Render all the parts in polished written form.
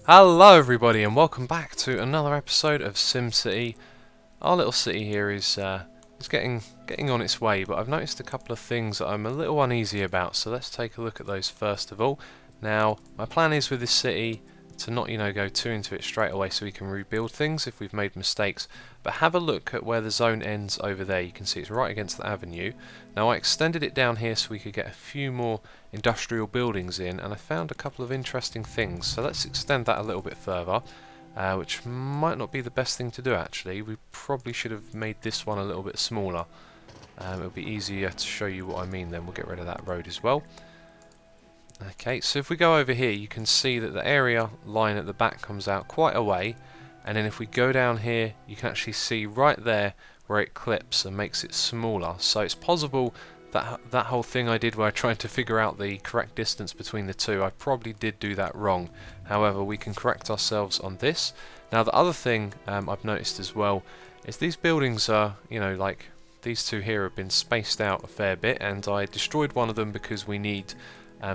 Hello everybody and welcome back to another episode of SimCity. Our little city here is getting on its way, but I've noticed a couple of things that I'm a little uneasy about, so let's take a look at those first of all. Now, my plan is with this city to not, go too into it straight away so we can rebuild things if we've made mistakes, but have a look at where the zone ends over there. You can see it's right against the avenue. Now I extended it down here so we could get a few more industrial buildings in, and I found a couple of interesting things, so let's extend that a little bit further. Which might not be the best thing to do actually. We probably should have made this one a little bit smaller. It'll be easier to show you what I mean then. We'll get rid of that road as well. Okay, so if we go over here you can see that the area line at the back comes out quite a way, and then if we go down here you can actually see right there where it clips and makes it smaller. So it's possible that that whole thing I did where I tried to figure out the correct distance between the two, I probably did do that wrong. However, we can correct ourselves on this. Now the other thing I've noticed as well is these buildings are, like these two here have been spaced out a fair bit, and I destroyed one of them because we need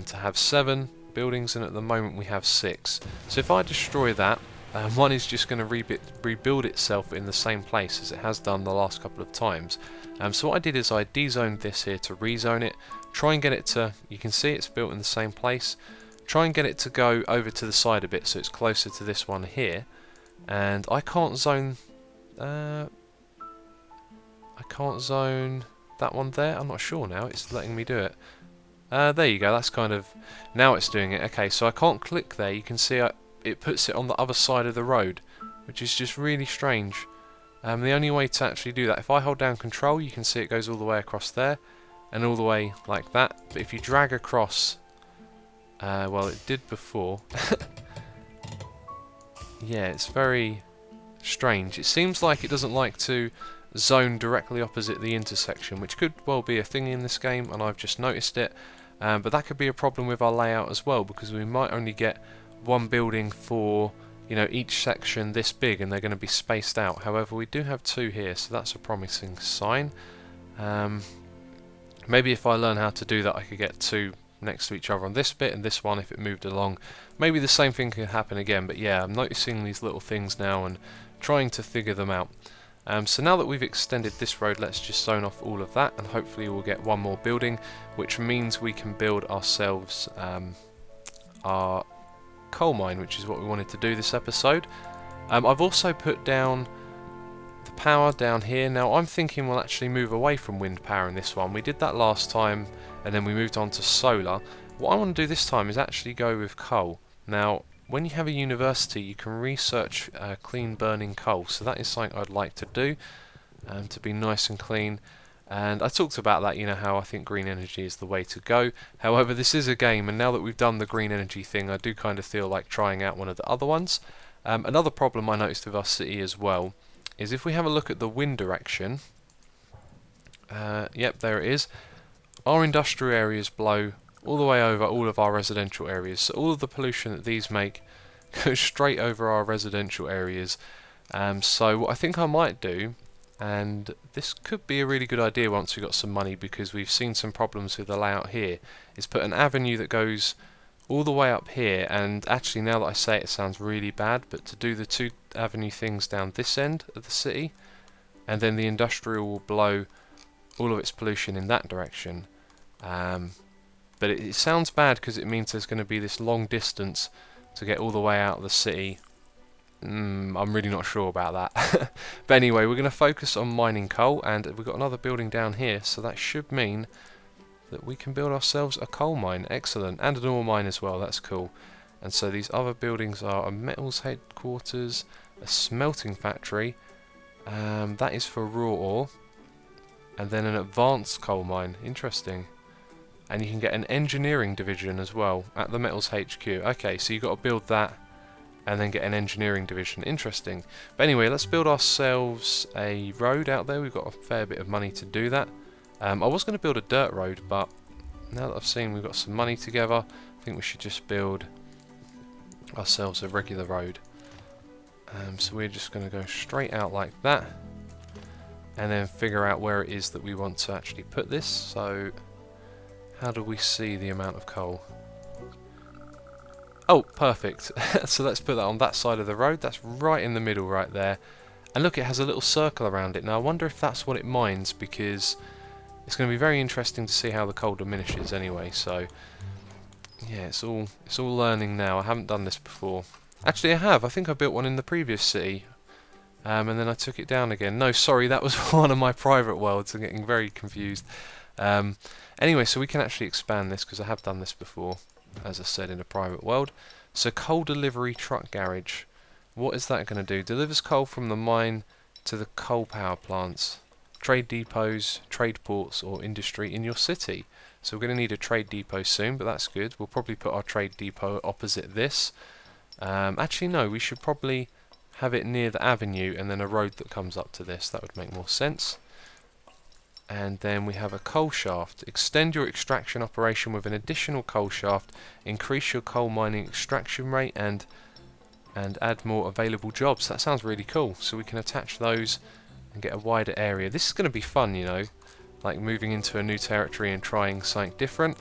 to have 7 buildings, and at the moment we have 6. So if I destroy that, one is just going to rebuild itself in the same place as it has done the last couple of times. So what I did is I dezoned this here to rezone it, try and get it to, you can see it's built in the same place, try and get it to go over to the side a bit so it's closer to this one here, and I can't zone that one there. I'm not sure now, it's letting me do it. There you go, that's kind of, now it's doing it. Okay, so I can't click there, you can see it puts it on the other side of the road, which is just really strange. The only way to actually do that, if I hold down control, you can see it goes all the way across there, and all the way like that, but if you drag across, well it did before, yeah, it's very strange. It seems like it doesn't like to zone directly opposite the intersection, which could well be a thing in this game, and I've just noticed it. But that could be a problem with our layout as well, because we might only get one building for each section this big, and they're going to be spaced out. However, we do have 2 here, so that's a promising sign. Maybe if I learn how to do that I could get 2 next to each other on this bit, and this one if it moved along. Maybe the same thing could happen again, but yeah, I'm noticing these little things now and trying to figure them out. So now that we've extended this road, let's just zone off all of that, and hopefully we'll get one more building, which means we can build ourselves our coal mine, which is what we wanted to do this episode. I've also put down the power down here. Now I'm thinking we'll actually move away from wind power in this one. We did that last time and then we moved on to solar. What I want to do this time is actually go with coal. Now when you have a university you can research clean burning coal, so that is something I'd like to do, to be nice and clean. And I talked about that, how I think green energy is the way to go. However, this is a game, and now that we've done the green energy thing, I do kind of feel like trying out one of the other ones. Another problem I noticed with our city as well is if we have a look at the wind direction, yep, there it is. Our industrial areas blow all the way over all of our residential areas, so all of the pollution that these make goes straight over our residential areas. So what I think I might do, and this could be a really good idea once we've got some money, because we've seen some problems with the layout here, is put an avenue that goes all the way up here, and actually now that I say it, it sounds really bad, but to do the 2 avenue things down this end of the city, and then the industrial will blow all of its pollution in that direction. But it sounds bad because it means there's going to be this long distance to get all the way out of the city. I'm really not sure about that. But anyway, we're going to focus on mining coal, and we've got another building down here, so that should mean that we can build ourselves a coal mine. Excellent. And an ore mine as well, that's cool. And so these other buildings are a metals headquarters, a smelting factory, that is for raw ore, and then an advanced coal mine. Interesting. And you can get an engineering division as well at the metals HQ. Okay, so you've got to build that and then get an engineering division. Interesting. But anyway, let's build ourselves a road out there. We've got a fair bit of money to do that. I was going to build a dirt road, but now that I've seen we've got some money together, I think we should just build ourselves a regular road. So we're just going to go straight out like that, and then figure out where it is that we want to actually put this. So how do we see the amount of coal? Oh, perfect. So let's put that on that side of the road. That's right in the middle right there. And look, it has a little circle around it. Now I wonder if that's what it mines, because it's going to be very interesting to see how the coal diminishes anyway. So yeah, it's all learning now. I haven't done this before. Actually, I have. I think I built one in the previous city. And then I took it down again. No, sorry, that was one of my private worlds. I'm getting very confused. Um, anyway, so we can actually expand this, because I have done this before, as I said, in a private world. So coal delivery truck garage. What is that going to do? Delivers coal from the mine to the coal power plants, trade depots, trade ports, or industry in your city. So we're going to need a trade depot soon, but that's good. We'll probably put our trade depot opposite this. Actually, no, we should probably have it near the avenue and then a road that comes up to this. That would make more sense. And then we have a coal shaft. Extend your extraction operation with an additional coal shaft. Increase your coal mining extraction rate and add more available jobs. That sounds really cool. So we can attach those and get a wider area. This is going to be fun, you know, like moving into a new territory and trying something different.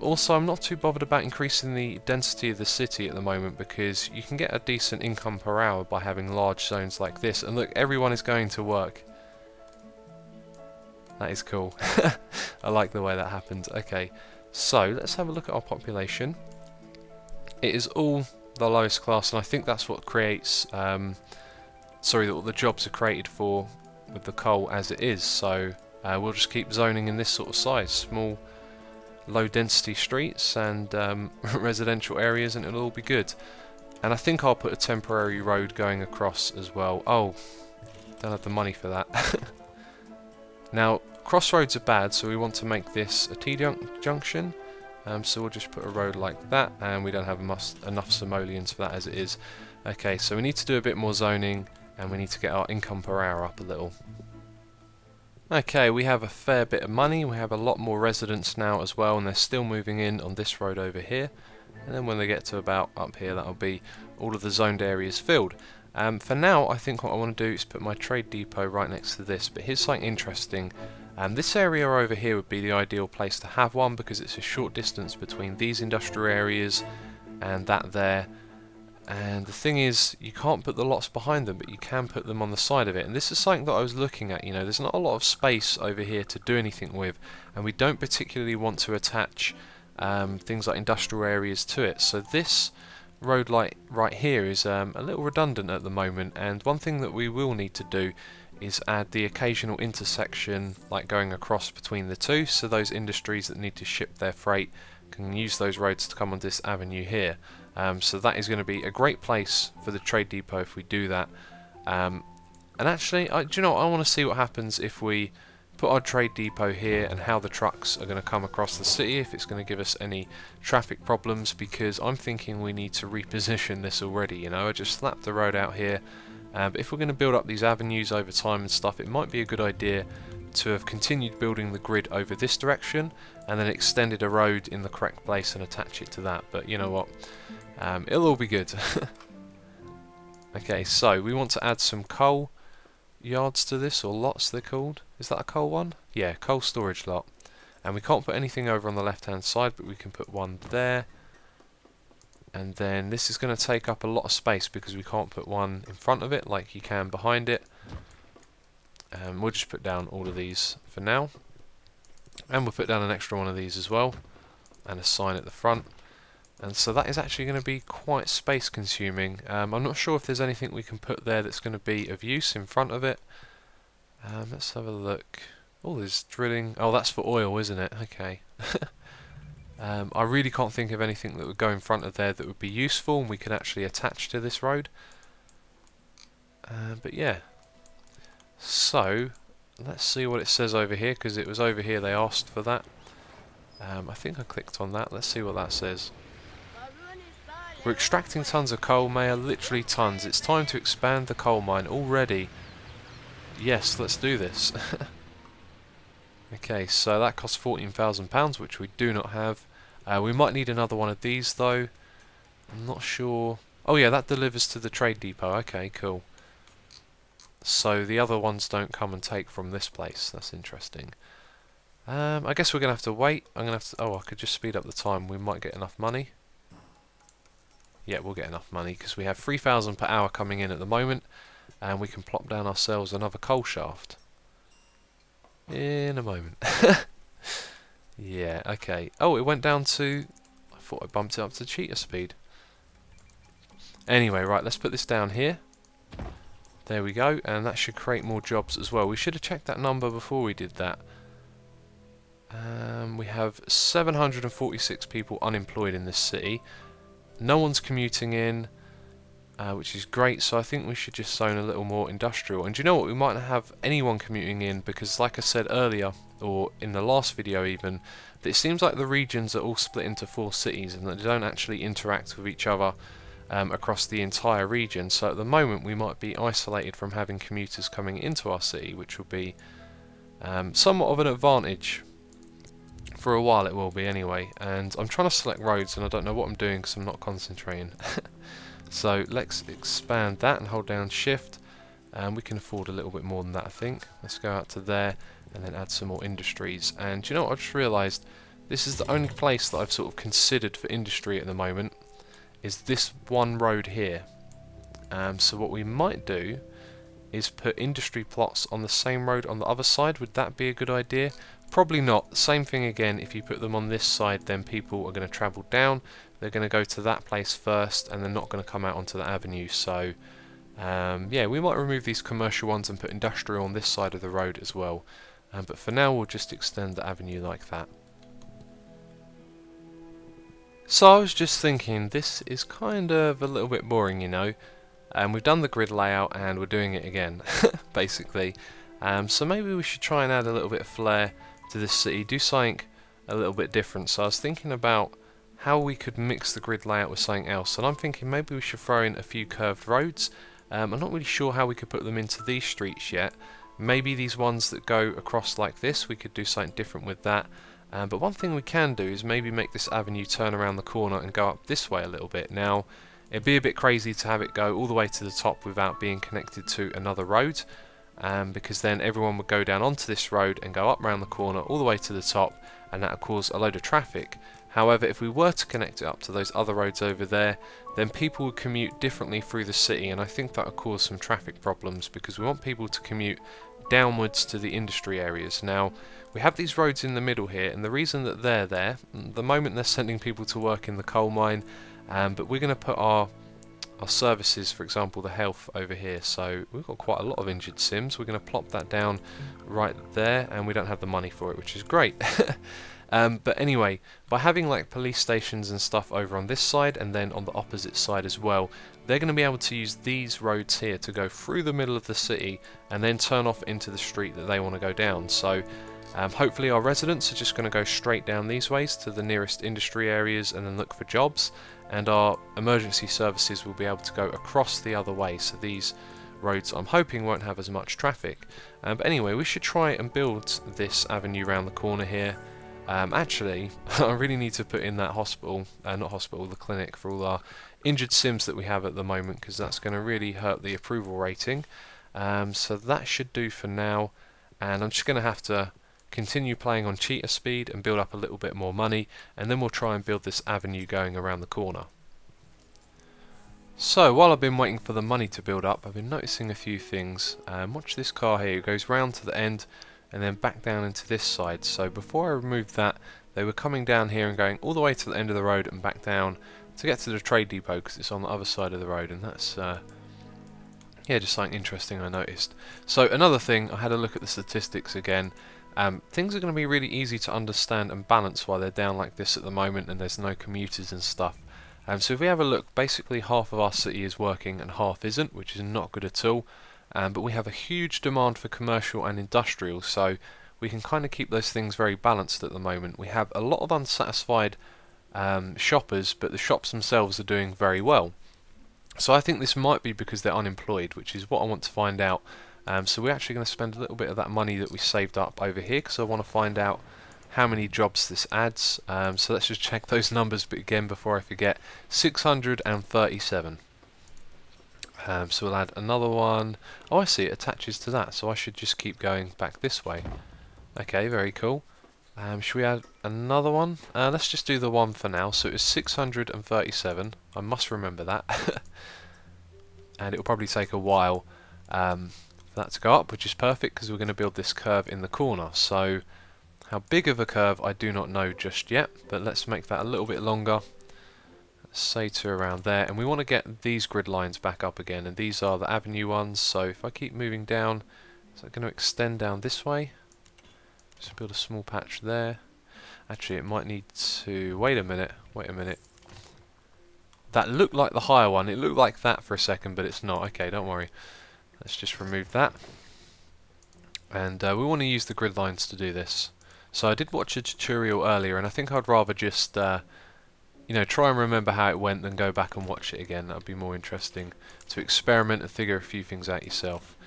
Also, I'm not too bothered about increasing the density of the city at the moment, because you can get a decent income per hour by having large zones like this. And look, everyone is going to work. That is cool. I like the way that happened. Okay, so let's have a look at our population. It is all the lowest class, and I think that's what creates, sorry, what the jobs are created for with the coal as it is. So we'll just keep zoning in this sort of size, small, low density streets and residential areas, and it'll all be good. And I think I'll put a temporary road going across as well. Oh, don't have the money for that. Now, crossroads are bad, so we want to make this a T-junction. So we'll just put a road like that, and we don't have enough simoleons for that as it is. Okay, so we need to do a bit more zoning, and we need to get our income per hour up a little. Okay, we have a fair bit of money. We have a lot more residents now as well, and they're still moving in on this road over here. And then when they get to about up here, that'll be all of the zoned areas filled. For now, I think what I want to do is put my trade depot right next to this. But here's something interesting. This area over here would be the ideal place to have one, because it's a short distance between these industrial areas and that there. And the thing is, you can't put the lots behind them, but you can put them on the side of it. And this is something that I was looking at. You know, there's not a lot of space over here to do anything with, and we don't particularly want to attach things like industrial areas to it. So this road light right here is a little redundant at the moment, and one thing that we will need to do is add the occasional intersection, like going across between the two, so those industries that need to ship their freight can use those roads to come on this avenue here. So that is going to be a great place for the trade depot if we do that. And actually, do you know what? I want to see what happens if we put our trade depot here and how the trucks are going to come across the city, if it's going to give us any traffic problems, because I'm thinking we need to reposition this already. You know, I just slapped the road out here. But if we're going to build up these avenues over time and stuff, it might be a good idea to have continued building the grid over this direction and then extended a road in the correct place and attach it to that. But you know what? It'll all be good. Okay, so we want to add some coal yards to this, or lots they're called. Is that a coal one? Yeah, coal storage lot. And we can't put anything over on the left hand side, but we can put one there. And then this is going to take up a lot of space because we can't put one in front of it like you can behind it. We'll just put down all of these for now. And we'll put down an extra one of these as well, and a sign at the front. And so that is actually going to be quite space consuming. I'm not sure if there's anything we can put there that's going to be of use in front of it. Let's have a look. Oh, there's drilling. Oh, that's for oil, isn't it? Okay. I really can't think of anything that would go in front of there that would be useful and we could actually attach to this road. But yeah. So, let's see what it says over here, because it was over here they asked for that. I think I clicked on that. Let's see what that says. We're extracting tons of coal, Mayor, literally tons. It's time to expand the coal mine already. Yes, let's do this. Okay, so that costs £14,000, which we do not have. We might need another one of these though. I'm not sure. Oh yeah, that delivers to the trade depot. Okay, cool. So the other ones don't come and take from this place. That's interesting. I guess we're going to have to wait. I'm going to have to... Oh, I could just speed up the time. We might get enough money. yeah, we'll get enough money because we have 3,000 per hour coming in at the moment, and we can plop down ourselves another coal shaft in a moment. Yeah, okay. Oh, it went down to... I thought I bumped it up to cheetah speed. Anyway, right, let's put this down here. There we go, and that should create more jobs as well. We should have checked that number before we did that. We have 746 people unemployed in this city. No one's commuting in, which is great, so I think we should just zone a little more industrial. And do you know what? We might not have anyone commuting in because, like I said earlier, or in the last video even, that it seems like the regions are all split into 4 cities and that they don't actually interact with each other across the entire region. So at the moment we might be isolated from having commuters coming into our city, which will be somewhat of an advantage. For a while it will be anyway. And I'm trying to select roads and I don't know what I'm doing because I'm not concentrating. So let's expand that and hold down shift, and we can afford a little bit more than that, I think. Let's go out to there and then add some more industries. And do you know what, I just realised this is the only place that I've sort of considered for industry at the moment, is this one road here. So what we might do is put industry plots on the same road on the other side. Would that be a good idea? Probably not. Same thing again, if you put them on this side, then people are going to travel down. They're going to go to that place first, and they're not going to come out onto the avenue. So, yeah, we might remove these commercial ones and put industrial on this side of the road as well. But for now, we'll just extend the avenue like that. So I was just thinking, this is kind of a little bit boring, you know. We've done the grid layout and we're doing it again, basically. So maybe we should try and add a little bit of flair to this city, do something a little bit different. So I was thinking about how we could mix the grid layout with something else, and I'm thinking maybe we should throw in a few curved roads. I'm not really sure how we could put them into these streets yet. Maybe these ones that go across like this, we could do something different with that. But one thing we can do is maybe make this avenue turn around the corner and go up this way a little bit. Now, it'd be a bit crazy to have it go all the way to the top without being connected to another road, because then everyone would go down onto this road and go up around the corner all the way to the top, and that would cause a load of traffic. However, if we were to connect it up to those other roads over there, then people would commute differently through the city, and I think that would cause some traffic problems because we want people to commute downwards to the industry areas. Now, we have these roads in the middle here, and the reason that they're there, the moment they're sending people to work in the coal mine, but we're going to put our services, for example the health, over here. So we've got quite a lot of injured Sims. We're going to plop that down right there, and we don't have the money for it, which is great. But anyway, by having like police stations and stuff over on this side and then on the opposite side as well, they're going to be able to use these roads here to go through the middle of the city and then turn off into the street that they want to go down. So hopefully our residents are just going to go straight down these ways to the nearest industry areas and then look for jobs, and our emergency services will be able to go across the other way. So these roads, I'm hoping, won't have as much traffic. But anyway, we should try and build this avenue around the corner here. Actually, I really need to put in that hospital, not hospital, the clinic for all our injured Sims that we have at the moment, because that's going to really hurt the approval rating. So that should do for now, and I'm just going to have to continue playing on cheater speed and build up a little bit more money, and then we'll try and build this avenue going around the corner. So while I've been waiting for the money to build up, I've been noticing a few things. Watch this car here, it goes round to the end and then back down into this side. So before I removed that, they were coming down here and going all the way to the end of the road and back down to get to the trade depot, because it's on the other side of the road, and that's yeah, just something interesting I noticed. So another thing, I had a look at the statistics again. Things are going to be really easy to understand and balance while they're down like this at the moment and there's no commuters and stuff. So if we have a look, basically half of our city is working and half isn't, which is not good at all. But we have a huge demand for commercial and industrial, so we can kind of keep those things very balanced at the moment. We have a lot of unsatisfied shoppers, but the shops themselves are doing very well. So I think this might be because they're unemployed, which is what I want to find out. So we're actually going to spend a little bit of that money that we saved up over here, because I want to find out how many jobs this adds. So let's just check those numbers again before I forget. 637. So we'll add another one. Oh, I see, it attaches to that, so I should just keep going back this way. Okay, very cool. Should we add another one? Let's just do the one for now. So it was 637. I must remember that. And it'll probably take a while for that to go up, which is perfect because we're going to build this curve in the corner. So how big of a curve I do not know just yet, but let's make that a little bit longer. Let's say to around there, and we want to get these grid lines back up again, and these are the avenue ones. So if I keep moving down, is that going to extend down this way? Just build a small patch there. Actually, it might need to... Wait a minute. That looked like the higher one. It looked like that for a second, but it's not. Okay, don't worry. Let's just remove that. And we want to use the grid lines to do this. So I did watch a tutorial earlier, and I think I'd rather just, you know, try and remember how it went than go back and watch it again. That would be more interesting to experiment and figure a few things out yourself.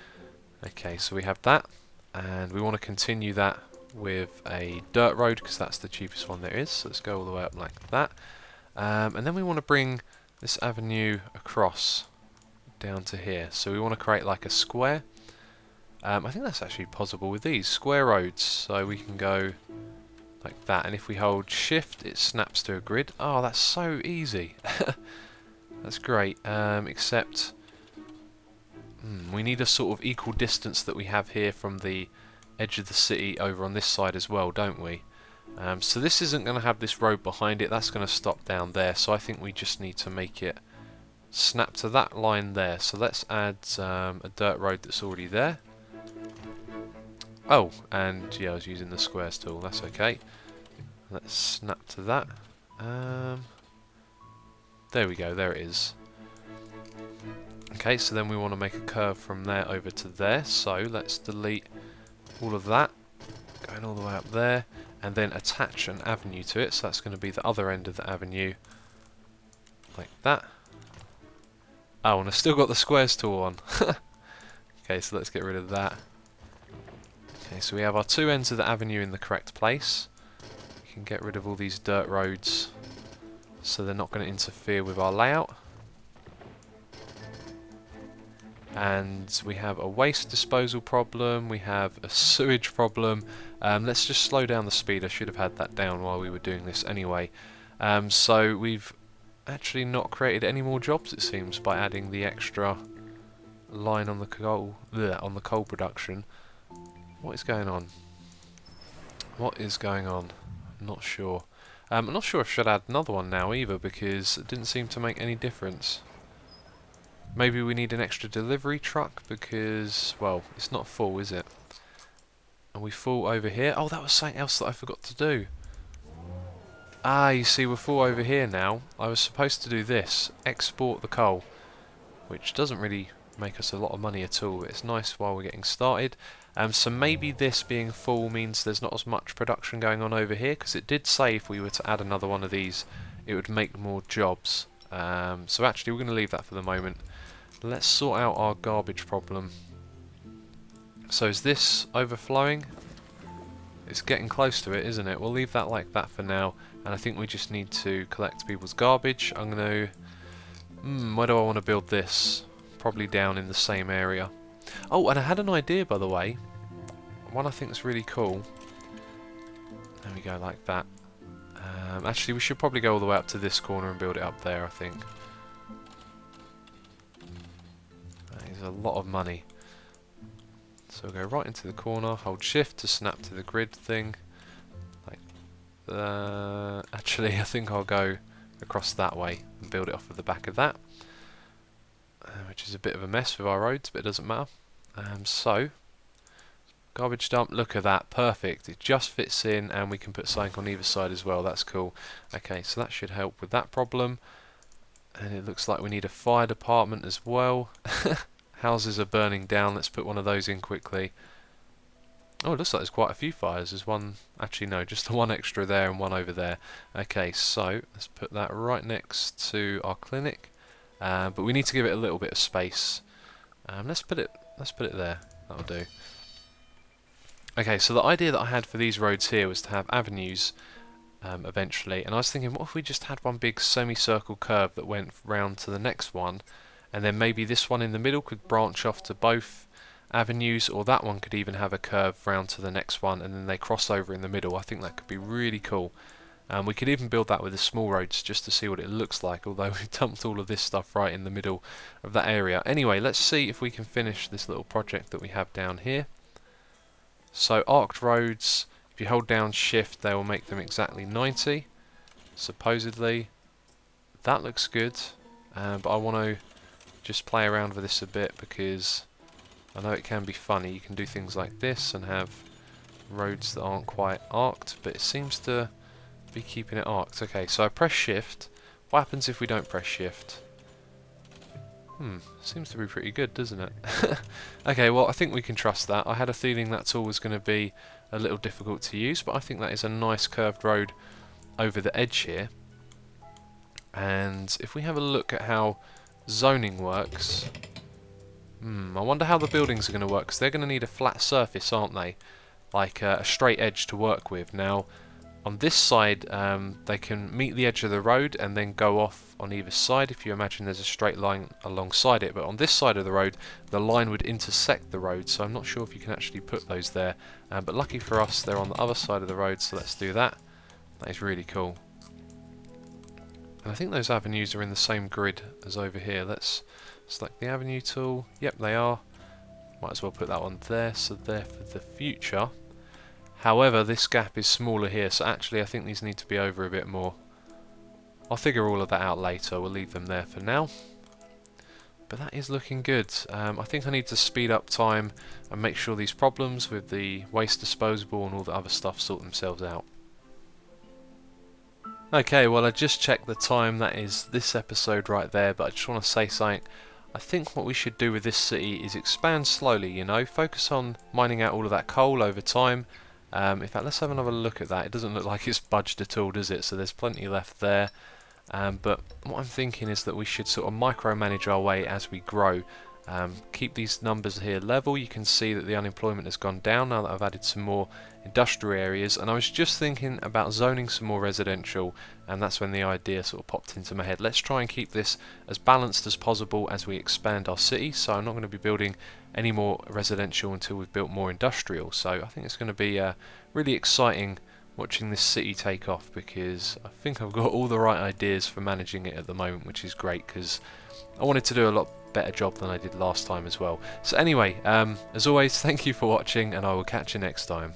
Okay, so we have that, and we want to continue that with a dirt road because that's the cheapest one there is. So let's go all the way up like that, and then we want to bring this avenue across down to here. So we want to create like a square. I think that's actually possible with these square roads. So we can go like that, and if we hold shift it snaps to a grid. Oh, that's so easy. That's great, except we need a sort of equal distance that we have here from the edge of the city over on this side as well, don't we? So this isn't going to have this road behind it, that's going to stop down there, so I think we just need to make it snap to that line there. So let's add a dirt road that's already there. Oh, and yeah, I was using the squares tool, that's okay. Let's snap to that. There we go, there it is. Okay, so then we want to make a curve from there over to there, so let's delete all of that, going all the way up there, and then attach an avenue to it. So that's going to be the other end of the avenue, like that. Oh, and I've still got the squares tool on. Okay, so let's get rid of that. Okay, so we have our two ends of the avenue in the correct place. We can get rid of all these dirt roads so they're not going to interfere with our layout. And we have a waste disposal problem, we have a sewage problem. Let's just slow down the speed. I should have had that down while we were doing this anyway. So we've actually not created any more jobs, it seems, by adding the extra line on the coal production. What is going on? What is going on? I'm not sure. I'm not sure if I should add another one now either, because it didn't seem to make any difference. Maybe we need an extra delivery truck because, well, it's not full, is it? And we full over here. Oh, that was something else that I forgot to do. Ah, you see, we're full over here now. I was supposed to do this, export the coal, which doesn't really make us a lot of money at all, but it's nice while we're getting started. So maybe this being full means there's not as much production going on over here, because it did say if we were to add another one of these, it would make more jobs. So actually, we're going to leave that for the moment. Let's sort out our garbage problem. So is this overflowing? It's getting close to it, isn't it? We'll leave that like that for now, and I think we just need to collect people's garbage. I'm going to... where do I want to build this? Probably down in the same area. Oh, and I had an idea, by the way. One I think is really cool. There we go, like that. Actually, we should probably go all the way up to this corner and build it up there, I think. That is a lot of money. So we'll go right into the corner, hold shift to snap to the grid thing. Like, actually, I think I'll go across that way and build it off of the back of that. Which is a bit of a mess with our roads, but it doesn't matter. So, garbage dump, look at that, perfect. It just fits in, and we can put something on either side as well, that's cool. Okay, so that should help with that problem. And it looks like we need a fire department as well. Houses are burning down, let's put one of those in quickly. Oh, it looks like there's quite a few fires. There's one, actually no, just the one extra there and one over there. Okay, so let's put that right next to our clinic. But we need to give it a little bit of space. Let's put it there. That'll do. Okay, so the idea that I had for these roads here was to have avenues eventually, and I was thinking, what if we just had one big semicircle curve that went round to the next one, and then maybe this one in the middle could branch off to both avenues, or that one could even have a curve round to the next one and then they cross over in the middle. I think that could be really cool. We could even build that with the small roads just to see what it looks like, although we've dumped all of this stuff right in the middle of that area. Anyway, let's see if we can finish this little project that we have down here. So arced roads, if you hold down shift, they will make them exactly 90, supposedly. That looks good, but I want to just play around with this a bit because I know it can be funny. You can do things like this and have roads that aren't quite arced, but it seems to be keeping it arced. Okay, so I press shift. What happens if we don't press shift? Seems to be pretty good, doesn't it? Okay, well, I think we can trust that. I had a feeling that tool was going to be a little difficult to use, but I think that is a nice curved road over the edge here. And if we have a look at how zoning works, I wonder how the buildings are going to work, because they're going to need a flat surface, aren't they? Like a straight edge to work with. Now, on this side, they can meet the edge of the road and then go off on either side, if you imagine there's a straight line alongside it. But on this side of the road, the line would intersect the road, so I'm not sure if you can actually put those there. But lucky for us, they're on the other side of the road, so let's do that. That is really cool. And I think those avenues are in the same grid as over here. Let's select the avenue tool. Yep, they are. Might as well put that one there, so there for the future. However, this gap is smaller here, so actually I think these need to be over a bit more. I'll figure all of that out later. We'll leave them there for now. But that is looking good. I think I need to speed up time and make sure these problems with the waste disposable and all the other stuff sort themselves out. Okay, well, I just checked the time. That is this episode right there, but I just want to say something. I think what we should do with this city is expand slowly, you know, focus on mining out all of that coal over time. In fact, let's have another look at that. It doesn't look like it's budged at all, does it? So there's plenty left there. But what I'm thinking is that we should sort of micromanage our way as we grow. Keep these numbers here level. You can see that the unemployment has gone down now that I've added some more industrial areas, and I was just thinking about zoning some more residential, and that's when the idea sort of popped into my head. Let's try and keep this as balanced as possible as we expand our city. So I'm not going to be building any more residential until we've built more industrial. So I think it's going to be really exciting watching this city take off, because I think I've got all the right ideas for managing it at the moment, which is great because I wanted to do a lot better job than I did last time as well. So anyway, as always, thank you for watching, and I will catch you next time.